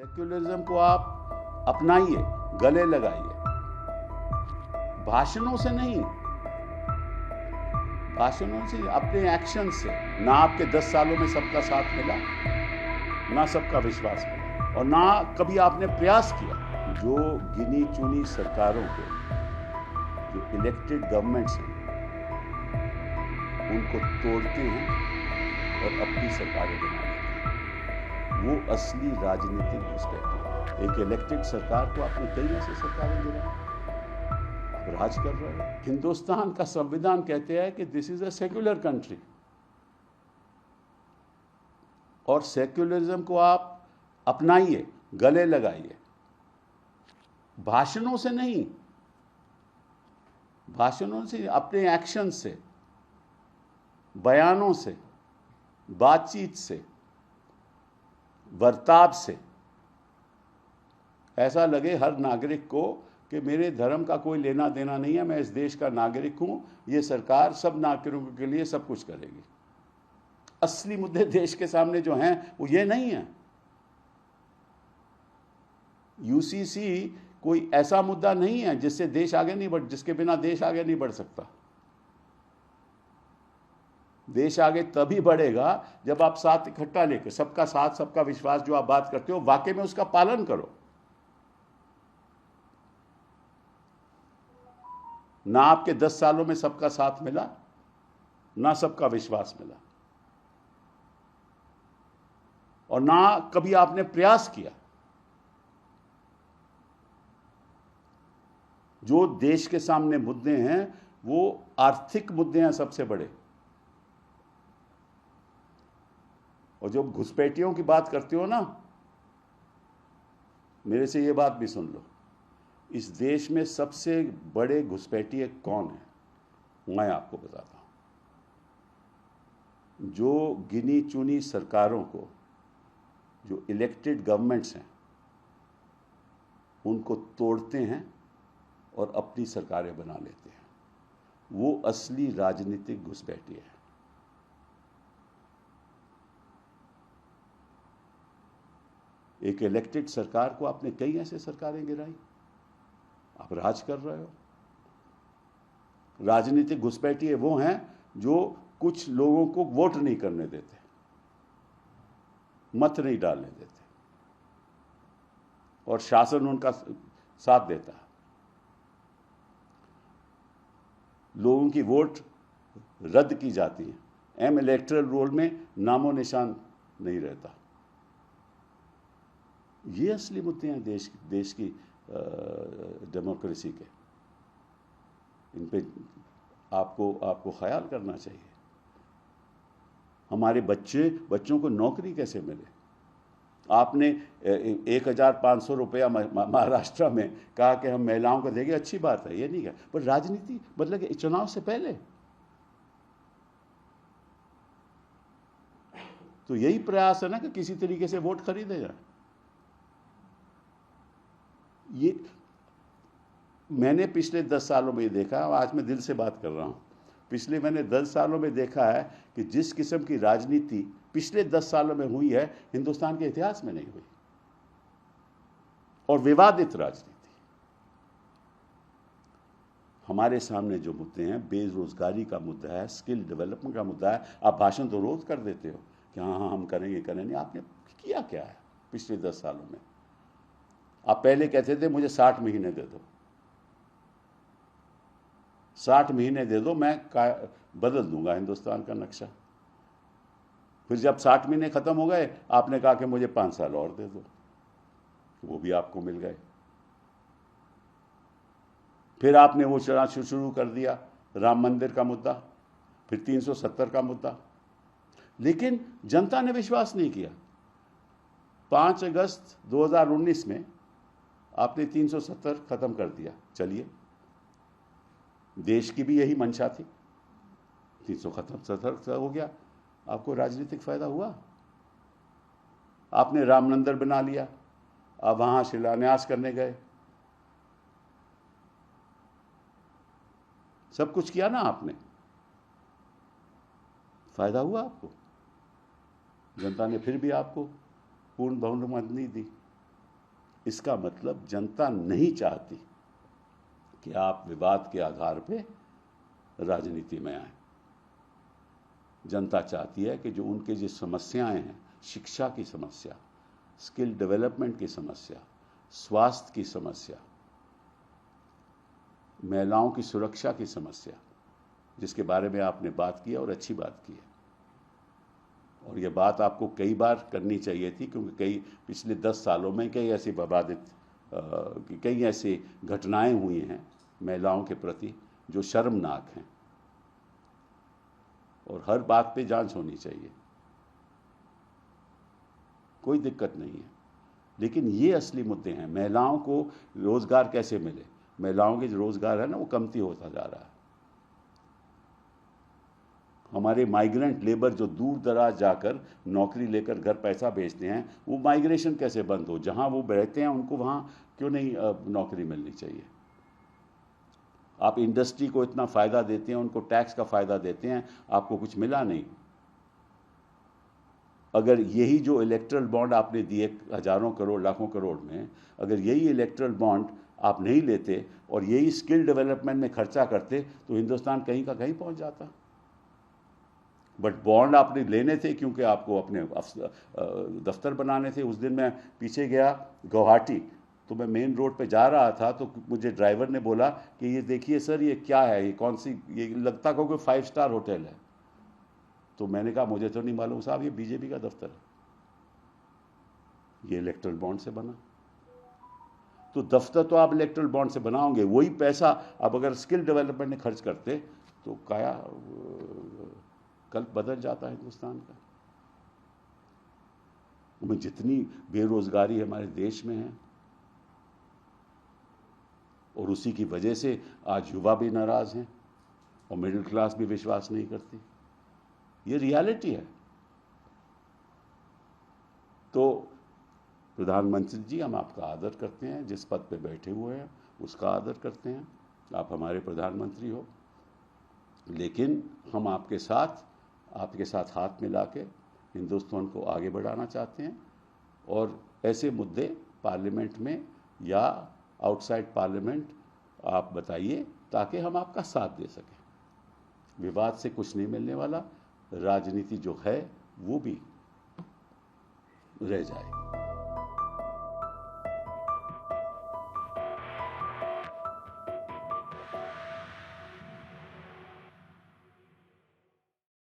Secularism को आप अपनाइए, गले लगाइए, भाषणों से नहीं, भाषणों से, अपने एक्शन से। ना आपके 10 सालों में सबका साथ मिला, ना सबका विश्वास मिला, और ना कभी आपने प्रयास किया। जो गिनी चुनी सरकारों को, जो इलेक्टेड गवर्नमेंट्स हैं, उनको तोड़ते हैं और अपनी सरकारें बना लेते हैं, वो असली राजनीतिक घुसपैठ है। एक इलेक्टेड सरकार को आपने कई ऐसे सरकारें गिराई, आप राज कर रहे हो। हिंदुस्तान का संविधान कहते हैं कि this is a secular country, और सेक्युलरिज्म को आप अपनाइए, गले लगाइए, भाषणों से नहीं, भाषणों से, अपने एक्शन से, बयानों से, बातचीत से, बर्ताव से। ऐसा लगे हर नागरिक को कि मेरे धर्म का कोई लेना देना नहीं है, मैं इस देश का नागरिक हूं, ये सरकार सब नागरिकों के लिए सब कुछ करेगी। असली मुद्दे देश के सामने जो हैं वो ये नहीं है। यूसीसी कोई ऐसा मुद्दा नहीं है जिससे देश आगे नहीं बढ़, जिसके बिना देश आगे नहीं बढ़ सकता। देश आगे तभी बढ़ेगा जब आप साथ इकट्ठा लेकर, सबका साथ सबका विश्वास जो आप बात करते हो, वाकई में उसका पालन करो। ना आपके 10 सालों में सबका साथ मिला, ना सबका विश्वास मिला, और ना कभी आपने प्रयास किया। जो देश के सामने मुद्दे हैं वो आर्थिक मुद्दे हैं सबसे बड़े। और जो घुसपैठियों की बात करते हो ना, मेरे से ये बात भी सुन लो, इस देश में सबसे बड़े घुसपैठिए कौन है, मैं आपको बताता हूं। जो गिनी चुनी सरकारों को, जो इलेक्टेड गवर्नमेंट्स हैं, उनको तोड़ते हैं और अपनी सरकारें बना लेते हैं, वो असली राजनीतिक घुसपैठिए है। एक इलेक्टेड सरकार को आपने कई ऐसे सरकारें गिराई, आप राज कर रहे हो। राजनीतिक घुसपैठिए वो हैं जो कुछ लोगों को वोट नहीं करने देते, मत नहीं डालने देते, और शासन उनका साथ देता है। लोगों की वोट रद्द की जाती है, इलेक्टरल रोल में नामो निशान नहीं रहता। ये असली मुद्दे हैं देश की डेमोक्रेसी के। इन पे आपको ख्याल करना चाहिए। हमारे बच्चों को नौकरी कैसे मिले? आपने 1,500 रुपया महाराष्ट्र में कहा कि हम महिलाओं को देंगे, अच्छी बात है, ये नहीं कहा, पर राजनीति मतलब कि चुनाव से पहले तो यही प्रयास है ना कि किसी तरीके से वोट खरीदे जाए। ये मैंने पिछले 10 सालों में देखा, आज मैं दिल से बात कर रहा हूं, पिछले मैंने 10 सालों में देखा है कि जिस किस्म की राजनीति पिछले 10 सालों में हुई है, हिंदुस्तान के इतिहास में नहीं हुई। और विवादित राजनीति। हमारे सामने जो मुद्दे हैं, बेरोजगारी का मुद्दा है, स्किल डेवलपमेंट का मुद्दा है, आप भाषण तो रोज कर देते हो कि हाँ हाँ हम करेंगे। आपने किया क्या है पिछले 10 सालों में? आप पहले कहते थे मुझे 60 महीने दे दो, 60 महीने दे दो, मैं बदल दूंगा हिंदुस्तान का नक्शा। फिर जब 60 महीने खत्म हो गए, आपने कहा कि मुझे 5 साल और दे दो, वो भी आपको मिल गए। फिर आपने वो चढ़ा शुरू कर दिया, राम मंदिर का मुद्दा, फिर 370 का मुद्दा, लेकिन जनता ने विश्वास नहीं किया। 5 अगस्त 2019 में आपने 370 खत्म कर दिया। चलिए, देश की भी यही मंशा थी, 370 हो गया, आपको राजनीतिक फायदा हुआ। आपने राम मंदिर बना लिया, आप वहां शिलान्यास करने गए, सब कुछ किया ना आपने, फायदा हुआ आपको। जनता ने फिर भी आपको पूर्ण बहुमत नहीं दी। इसका मतलब जनता नहीं चाहती कि आप विवाद के आधार पे राजनीति में आए। जनता चाहती है कि जो उनके जो समस्याएं हैं, शिक्षा की समस्या, स्किल डेवलपमेंट की समस्या, स्वास्थ्य की समस्या, महिलाओं की सुरक्षा की समस्या, जिसके बारे में आपने बात की और अच्छी बात की है, और यह बात आपको कई बार करनी चाहिए थी, क्योंकि कई पिछले 10 सालों में कई ऐसी घटनाएं हुई हैं महिलाओं के प्रति जो शर्मनाक हैं, और हर बात पे जांच होनी चाहिए, कोई दिक्कत नहीं है। लेकिन ये असली मुद्दे हैं, महिलाओं को रोजगार कैसे मिले। महिलाओं के जो रोजगार है ना, वो कमती होता जा रहा है। हमारे माइग्रेंट लेबर जो दूर दराज जाकर नौकरी लेकर घर पैसा भेजते हैं, वो माइग्रेशन कैसे बंद हो। जहां वो रहते हैं उनको वहां क्यों नहीं नौकरी मिलनी चाहिए। आप इंडस्ट्री को इतना फायदा देते हैं, उनको टैक्स का फायदा देते हैं, आपको कुछ मिला नहीं। अगर यही जो इलेक्ट्रल बॉन्ड आपने दिए हजारों करोड़ लाखों करोड़ में, अगर यही इलेक्ट्रल बॉन्ड आप नहीं लेते और यही स्किल डेवलपमेंट में खर्चा करते, तो हिंदुस्तान कहीं का कहीं पहुंच जाता। बट बॉन्ड आपने लेने थे क्योंकि आपको अपने दफ्तर बनाने थे। उस दिन मैं पीछे गया गुवाहाटी, तो मैं मेन रोड पे जा रहा था, तो मुझे ड्राइवर ने बोला कि ये देखिए सर, ये क्या है, ये कौन सी, ये लगता को कोई 5 स्टार होटल है। तो मैंने कहा मुझे तो नहीं मालूम साहब, ये बीजेपी का दफ्तर है, ये इलेक्ट्रल बॉन्ड से बना। तो दफ्तर तो आप इलेक्ट्रल बॉन्ड से बनाओगे, वही पैसा आप अगर स्किल डेवलपमेंट में खर्च करते तो काया कल बदल जाता है हिंदुस्तान का। जितनी बेरोजगारी हमारे देश में है, और उसी की वजह से आज युवा भी नाराज हैं और मिडिल क्लास भी विश्वास नहीं करती। ये रियलिटी है। तो प्रधानमंत्री जी, हम आपका आदर करते हैं, जिस पद पे बैठे हुए हैं उसका आदर करते हैं, आप हमारे प्रधानमंत्री हो, लेकिन हम आपके साथ हाथ मिला के हिंदुस्तान को आगे बढ़ाना चाहते हैं। और ऐसे मुद्दे पार्लियामेंट में या आउटसाइड पार्लियामेंट आप बताइए, ताकि हम आपका साथ दे सकें। विवाद से कुछ नहीं मिलने वाला, राजनीति जो है वो भी रह जाए।